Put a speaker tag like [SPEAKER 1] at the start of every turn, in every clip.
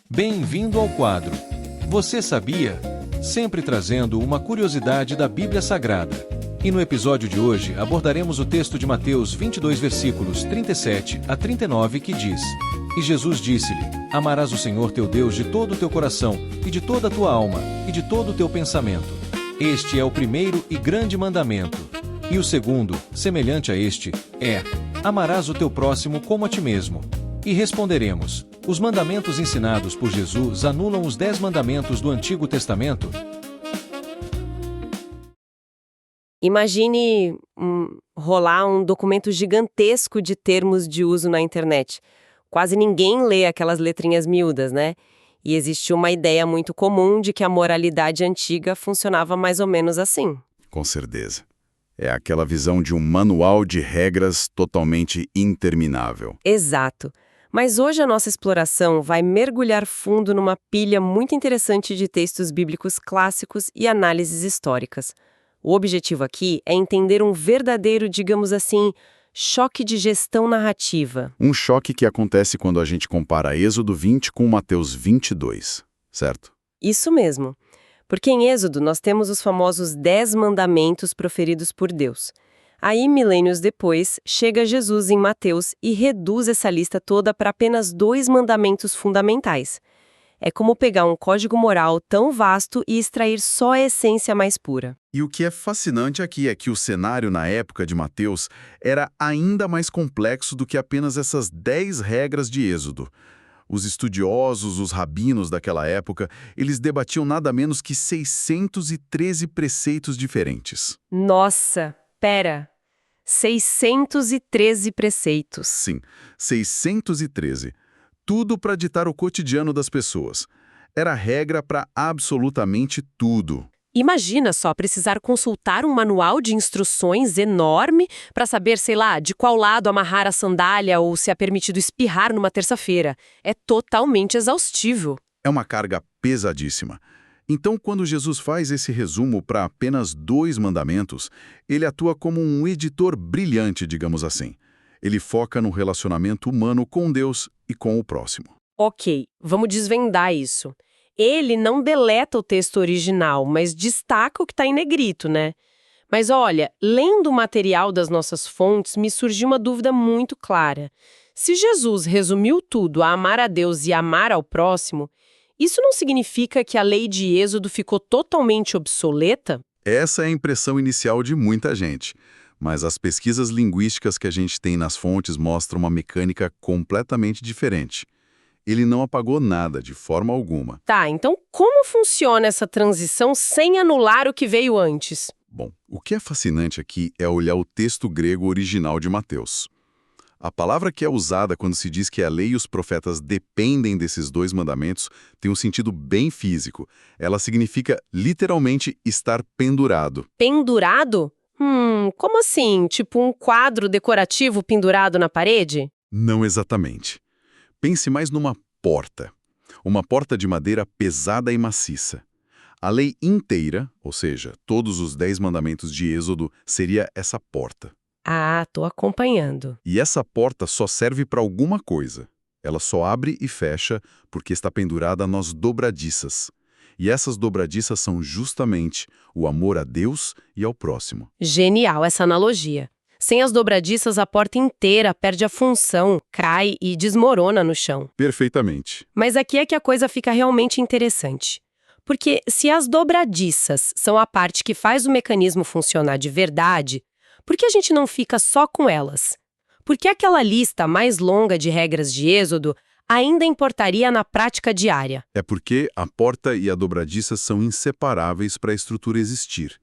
[SPEAKER 1] Bem-vindo ao quadro Você Sabia? Sempre trazendo uma curiosidade da Bíblia Sagrada. E no episódio de hoje abordaremos o texto de Mateus 22, versículos 37 a 39, que diz: E Jesus disse-lhe: Amarás o Senhor teu Deus de todo o teu coração, e de toda a tua alma, e de todo o teu pensamento. Este é o primeiro e grande mandamento. E o segundo, semelhante a este, é: Amarás o teu próximo como a ti mesmo. E responderemos: os mandamentos ensinados por Jesus anulam os 10 mandamentos do Antigo Testamento?
[SPEAKER 2] Imagine rolar um documento gigantesco de termos de uso na internet. Quase ninguém lê aquelas letrinhas miúdas, né? E existe uma ideia muito comum de que a moralidade antiga funcionava mais ou menos assim.
[SPEAKER 3] Com certeza. É aquela visão de um manual de regras totalmente interminável.
[SPEAKER 2] Exato. Mas hoje a nossa exploração vai mergulhar fundo numa pilha muito interessante de textos bíblicos clássicos e análises históricas. O objetivo aqui é entender um verdadeiro, digamos assim, choque de gestão narrativa.
[SPEAKER 3] Um choque que acontece quando a gente compara Êxodo 20 com Mateus 22, certo?
[SPEAKER 2] Isso mesmo. Porque em Êxodo nós temos os famosos 10 mandamentos proferidos por Deus. Aí, milênios depois, chega Jesus em Mateus e reduz essa lista toda para apenas 2 mandamentos fundamentais. É como pegar um código moral tão vasto e extrair só a essência mais pura.
[SPEAKER 3] E o que é fascinante aqui é que o cenário na época de Mateus era ainda mais complexo do que apenas essas 10 regras de Êxodo. Os estudiosos, os rabinos daquela época, eles debatiam nada menos que 613 preceitos diferentes.
[SPEAKER 2] Nossa! Pera, 613 preceitos.
[SPEAKER 3] Sim, 613. Tudo para ditar o cotidiano das pessoas. Era regra para absolutamente tudo.
[SPEAKER 2] Imagina só precisar consultar um manual de instruções enorme para saber, sei lá, de qual lado amarrar a sandália ou se é permitido espirrar numa terça-feira. É totalmente exaustivo.
[SPEAKER 3] É uma carga pesadíssima. Então, quando Jesus faz esse resumo para apenas 2 mandamentos, ele atua como um editor brilhante, digamos assim. Ele foca no relacionamento humano com Deus e com o próximo.
[SPEAKER 2] Ok, vamos desvendar isso. Ele não deleta o texto original, mas destaca o que está em negrito, né? Mas olha, lendo o material das nossas fontes, me surgiu uma dúvida muito clara. Se Jesus resumiu tudo a amar a Deus e amar ao próximo, isso não significa que a lei de Êxodo ficou totalmente obsoleta?
[SPEAKER 3] Essa é a impressão inicial de muita gente. Mas as pesquisas linguísticas que a gente tem nas fontes mostram uma mecânica completamente diferente. Ele não apagou nada, de forma alguma.
[SPEAKER 2] Tá, então como funciona essa transição sem anular o que veio antes?
[SPEAKER 3] Bom, o que é fascinante aqui é olhar o texto grego original de Mateus. A palavra que é usada quando se diz que a lei e os profetas dependem desses 2 mandamentos tem um sentido bem físico. Ela significa literalmente estar pendurado.
[SPEAKER 2] Pendurado? Como assim? Tipo um quadro decorativo pendurado na parede?
[SPEAKER 3] Não exatamente. Pense mais numa porta. Uma porta de madeira pesada e maciça. A lei inteira, ou seja, todos os 10 mandamentos de Êxodo, seria essa porta.
[SPEAKER 2] Ah, tô acompanhando.
[SPEAKER 3] E essa porta só serve para alguma coisa. Ela só abre e fecha porque está pendurada nas dobradiças. E essas dobradiças são justamente o amor a Deus e ao próximo.
[SPEAKER 2] Genial essa analogia. Sem as dobradiças, a porta inteira perde a função, cai e desmorona no chão.
[SPEAKER 3] Perfeitamente.
[SPEAKER 2] Mas aqui é que a coisa fica realmente interessante. Porque se as dobradiças são a parte que faz o mecanismo funcionar de verdade, por que a gente não fica só com elas? Por que aquela lista mais longa de regras de Êxodo ainda importaria na prática diária?
[SPEAKER 3] É porque a porta e a dobradiça são inseparáveis para a estrutura existir.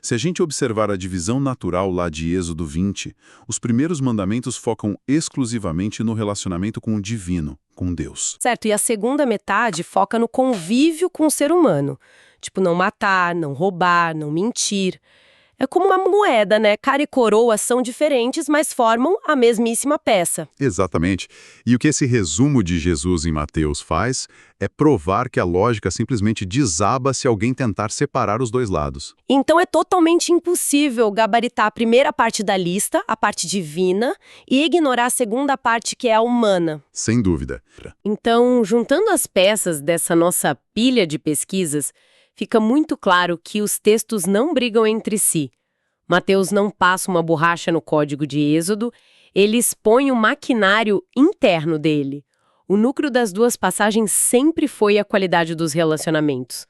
[SPEAKER 3] Se a gente observar a divisão natural lá de Êxodo 20, os primeiros mandamentos focam exclusivamente no relacionamento com o divino, com Deus.
[SPEAKER 2] Certo, e a segunda metade foca no convívio com o ser humano. Tipo, não matar, não roubar, não mentir. É como uma moeda, né? Cara e coroa são diferentes, mas formam a mesmíssima peça.
[SPEAKER 4] Exatamente. E o que esse resumo de Jesus em Mateus faz é provar que a lógica simplesmente desaba se alguém tentar separar os dois lados.
[SPEAKER 2] Então é totalmente impossível gabaritar a primeira parte da lista, a parte divina, e ignorar a segunda parte, que é a humana.
[SPEAKER 4] Sem dúvida.
[SPEAKER 2] Então, juntando as peças dessa nossa pilha de pesquisas, fica muito claro que os textos não brigam entre si. Mateus não passa uma borracha no código de Êxodo, ele expõe o maquinário interno dele. O núcleo das duas passagens sempre foi a qualidade dos relacionamentos.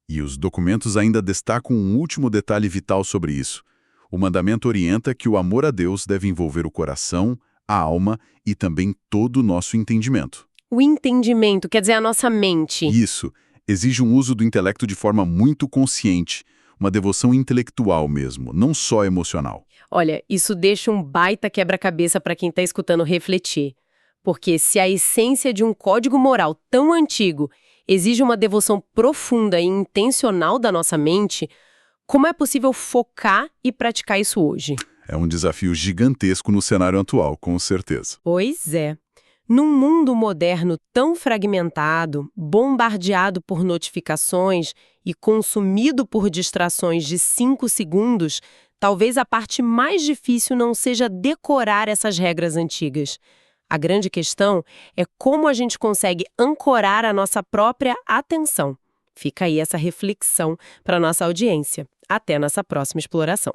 [SPEAKER 3] E os documentos ainda destacam um último detalhe vital sobre isso. O mandamento orienta que o amor a Deus deve envolver o coração, a alma e também todo o nosso entendimento.
[SPEAKER 2] O entendimento, quer dizer, a nossa mente.
[SPEAKER 3] Isso exige um uso do intelecto de forma muito consciente, uma devoção intelectual mesmo, não só emocional.
[SPEAKER 2] Olha, isso deixa um baita quebra-cabeça para quem está escutando refletir. Porque se a essência de um código moral tão antigo exige uma devoção profunda e intencional da nossa mente, como é possível focar e praticar isso hoje?
[SPEAKER 3] É um desafio gigantesco no cenário atual, com certeza.
[SPEAKER 2] Pois é. Num mundo moderno tão fragmentado, bombardeado por notificações e consumido por distrações de 5 segundos, talvez a parte mais difícil não seja decorar essas regras antigas. A grande questão é como a gente consegue ancorar a nossa própria atenção. Fica aí essa reflexão para a nossa audiência. Até nossa próxima exploração.